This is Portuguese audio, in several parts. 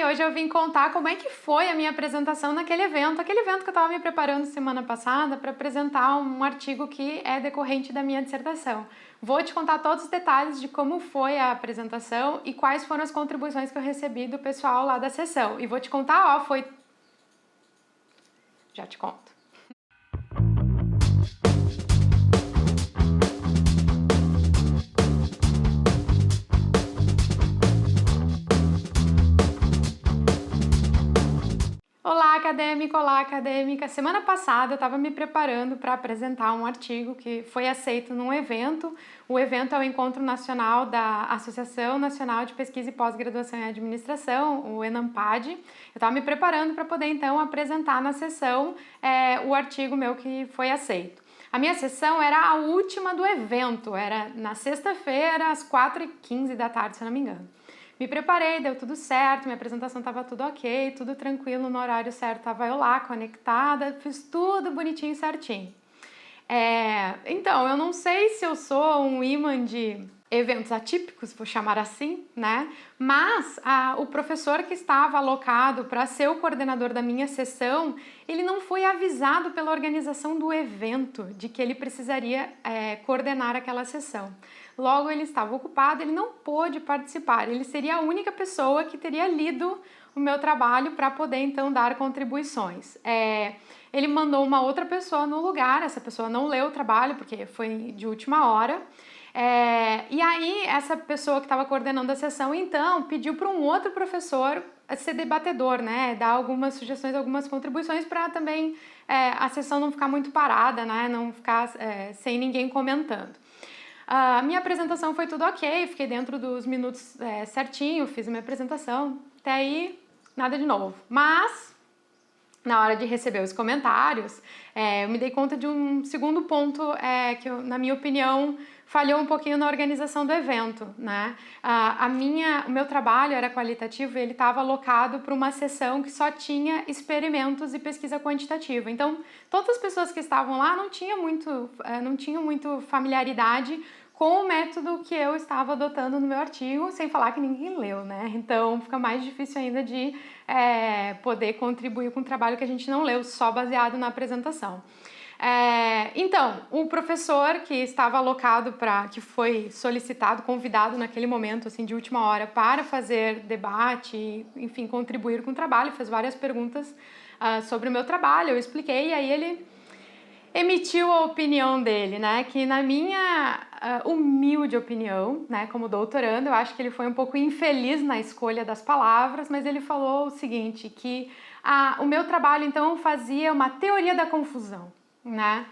e hoje eu vim contar como é que foi a minha apresentação naquele evento, que eu estava me preparando semana passada para apresentar um artigo que é decorrente da minha dissertação. Vou te contar todos os detalhes de como foi a apresentação e quais foram as contribuições que eu recebi do pessoal lá da sessão. E vou te contar, Já te conto. Olá, acadêmico! Olá, acadêmica! Semana passada eu estava me preparando para apresentar um artigo que foi aceito num evento. O evento é o Encontro Nacional da Associação Nacional de Pesquisa e Pós-Graduação em Administração, o ENAMPAD. Eu estava me preparando para poder, então, apresentar na sessão o artigo meu que foi aceito. A minha sessão era a última do evento, era na sexta-feira, às 4h15 da tarde, se eu não me engano. Me preparei, deu tudo certo, minha apresentação estava tudo ok, tudo tranquilo, no horário certo estava eu lá, conectada, fiz tudo bonitinho, certinho. Então, eu não sei se eu sou um imã de eventos atípicos, vou chamar assim, né? Mas o professor que estava alocado para ser o coordenador da minha sessão, ele não foi avisado pela organização do evento de que ele precisaria coordenar aquela sessão. Logo, ele estava ocupado, ele não pôde participar, ele seria a única pessoa que teria lido o meu trabalho para poder, então, dar contribuições. Ele mandou uma outra pessoa no lugar, essa pessoa não leu o trabalho, porque foi de última hora, e aí essa pessoa que estava coordenando a sessão, então, pediu para um outro professor ser debatedor, né, dar algumas sugestões, algumas contribuições para também a sessão não ficar muito parada, né, não ficar sem ninguém comentando. A minha apresentação foi tudo ok, fiquei dentro dos minutos certinho, fiz a minha apresentação, até aí nada de novo. Mas, na hora de receber os comentários, eu me dei conta de um segundo ponto que, na minha opinião, falhou um pouquinho na organização do evento, né? O meu trabalho era qualitativo e ele estava alocado para uma sessão que só tinha experimentos e pesquisa quantitativa. Então, todas as pessoas que estavam lá não tinham muito familiaridade com o método que eu estava adotando no meu artigo, sem falar que ninguém leu, né? Então, fica mais difícil ainda de poder contribuir com um trabalho que a gente não leu, só baseado na apresentação. Então, o professor que estava alocado que foi solicitado, convidado naquele momento, assim, de última hora, para fazer debate, enfim, contribuir com o trabalho, fez várias perguntas sobre o meu trabalho, eu expliquei, e aí ele emitiu a opinião dele, né, que na minha humilde opinião, né, como doutorando, eu acho que ele foi um pouco infeliz na escolha das palavras, mas ele falou o seguinte, que o meu trabalho, então, fazia uma teoria da confusão, né.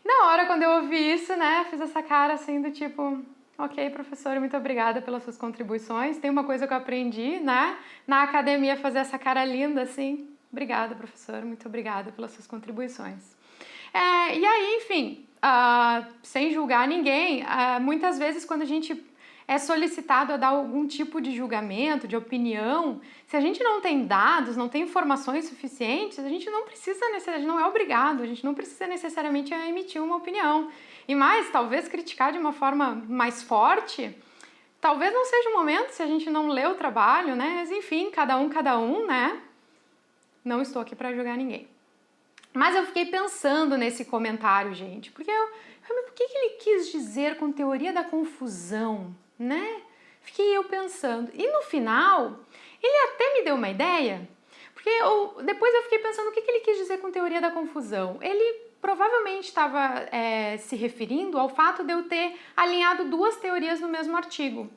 Na hora, quando eu ouvi isso, né, fiz essa cara assim do tipo, ok, professor, muito obrigada pelas suas contribuições, tem uma coisa que eu aprendi, né, na academia, fazer essa cara linda assim, obrigada, professor, muito obrigada pelas suas contribuições. E aí, enfim, sem julgar ninguém, muitas vezes quando a gente é solicitado a dar algum tipo de julgamento, de opinião, se a gente não tem dados, não tem informações suficientes, a gente não é obrigado, a gente não precisa necessariamente emitir uma opinião. E mais, talvez criticar de uma forma mais forte, talvez não seja o momento se a gente não lê o trabalho, né? Mas enfim, cada um, né? Não estou aqui para julgar ninguém. Mas eu fiquei pensando nesse comentário, gente, porque o que ele quis dizer com teoria da confusão, né? Fiquei eu pensando. E no final, ele até me deu uma ideia, porque depois eu fiquei pensando o que ele quis dizer com teoria da confusão. Ele provavelmente estava se referindo ao fato de eu ter alinhado duas teorias no mesmo artigo.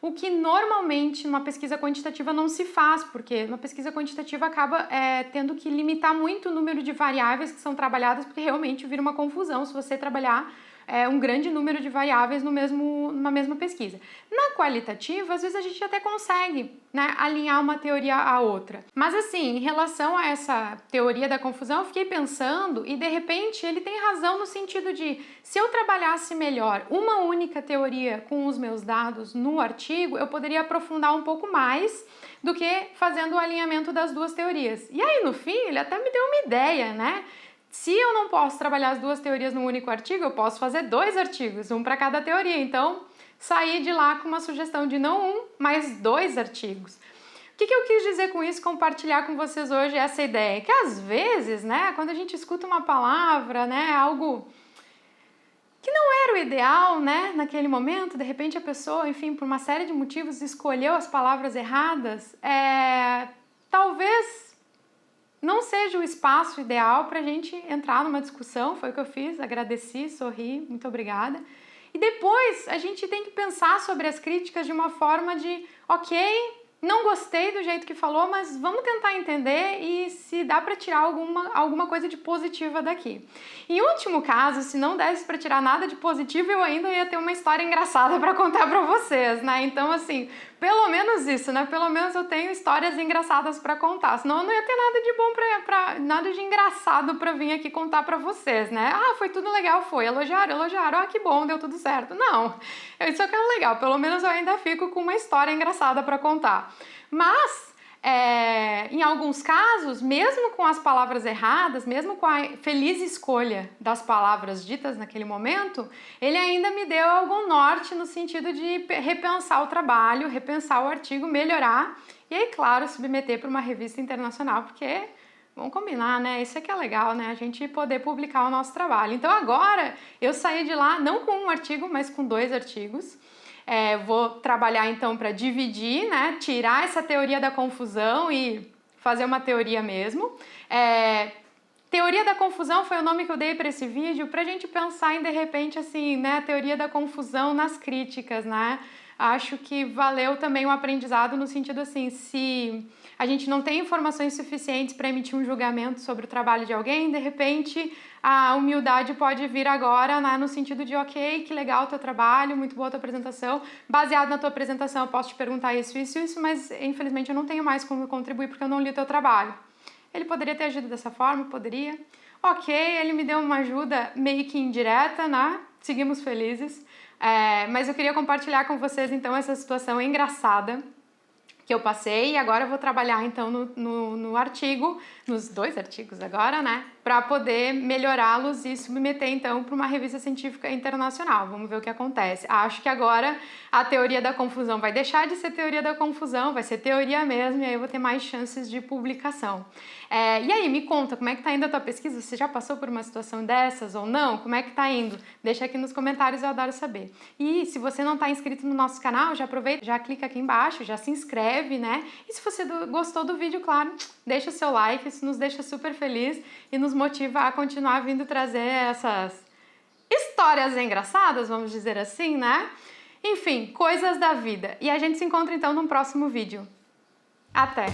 O que normalmente numa pesquisa quantitativa não se faz, porque uma pesquisa quantitativa acaba tendo que limitar muito o número de variáveis que são trabalhadas, porque realmente vira uma confusão se você trabalhar um grande número de variáveis numa mesma pesquisa. Na qualitativa, às vezes a gente até consegue, né, alinhar uma teoria à outra. Mas assim, em relação a essa teoria da confusão, eu fiquei pensando e de repente ele tem razão no sentido de se eu trabalhasse melhor uma única teoria com os meus dados no artigo, eu poderia aprofundar um pouco mais do que fazendo o alinhamento das duas teorias. E aí, no fim, ele até me deu uma ideia, né? Se eu não posso trabalhar as duas teorias num único artigo, eu posso fazer 2 artigos, um para cada teoria. Então, saí de lá com uma sugestão de não 1, mas 2 artigos. O que eu quis dizer com isso, compartilhar com vocês hoje essa ideia? Que às vezes, né, quando a gente escuta uma palavra, né, algo que não era o ideal, né, naquele momento, de repente a pessoa, enfim, por uma série de motivos escolheu as palavras erradas, talvez não seja o espaço ideal para a gente entrar numa discussão. Foi o que eu fiz, agradeci, sorri, muito obrigada. E depois a gente tem que pensar sobre as críticas de uma forma de, ok, não gostei do jeito que falou, mas vamos tentar entender e se dá para tirar alguma coisa de positiva daqui. Em último caso, se não desse para tirar nada de positivo, eu ainda ia ter uma história engraçada para contar para vocês, né? Então, assim, pelo menos isso, né? Pelo menos eu tenho histórias engraçadas para contar, senão eu não ia ter nada de bom nada de engraçado para vir aqui contar para vocês, né? Ah, foi tudo legal, foi. Elogiaram, ah, que bom, deu tudo certo. Não, isso é legal, pelo menos eu ainda fico com uma história engraçada para contar. Mas, em alguns casos, mesmo com as palavras erradas, mesmo com a feliz escolha das palavras ditas naquele momento, ele ainda me deu algum norte no sentido de repensar o trabalho, repensar o artigo, melhorar e aí, claro, submeter para uma revista internacional, porque vamos combinar, né? Isso é que é legal, né? A gente poder publicar o nosso trabalho. Então agora eu saí de lá não com um artigo, mas com 2 artigos. Vou trabalhar então para dividir, né? Tirar essa teoria da confusão e fazer uma teoria mesmo. Teoria da confusão foi o nome que eu dei para esse vídeo, para a gente pensar em, de repente, assim, né? A teoria da confusão nas críticas, né? Acho que valeu também um aprendizado no sentido assim, se a gente não tem informações suficientes para emitir um julgamento sobre o trabalho de alguém, de repente a humildade pode vir agora, né, no sentido de, ok, que legal o teu trabalho, muito boa a tua apresentação, baseado na tua apresentação eu posso te perguntar isso, mas infelizmente eu não tenho mais como contribuir porque eu não li o teu trabalho. Ele poderia ter agido dessa forma? Poderia. Ok, ele me deu uma ajuda meio que indireta, né? Seguimos felizes. Mas eu queria compartilhar com vocês então essa situação engraçada que eu passei e agora eu vou trabalhar então no artigo, nos 2 artigos agora, né, para poder melhorá-los e submeter então para uma revista científica internacional. Vamos ver o que acontece. Acho que agora a teoria da confusão vai deixar de ser teoria da confusão, vai ser teoria mesmo e aí eu vou ter mais chances de publicação. E aí, me conta, como é que tá indo a tua pesquisa? Você já passou por uma situação dessas ou não? Como é que tá indo? Deixa aqui nos comentários, eu adoro saber. E se você não tá inscrito no nosso canal, já aproveita, já clica aqui embaixo, já se inscreve, né? E se você gostou do vídeo, claro, deixa o seu like, isso nos deixa super feliz e nos motiva a continuar vindo trazer essas histórias engraçadas, vamos dizer assim, né? Enfim, coisas da vida. E a gente se encontra então no próximo vídeo. Até!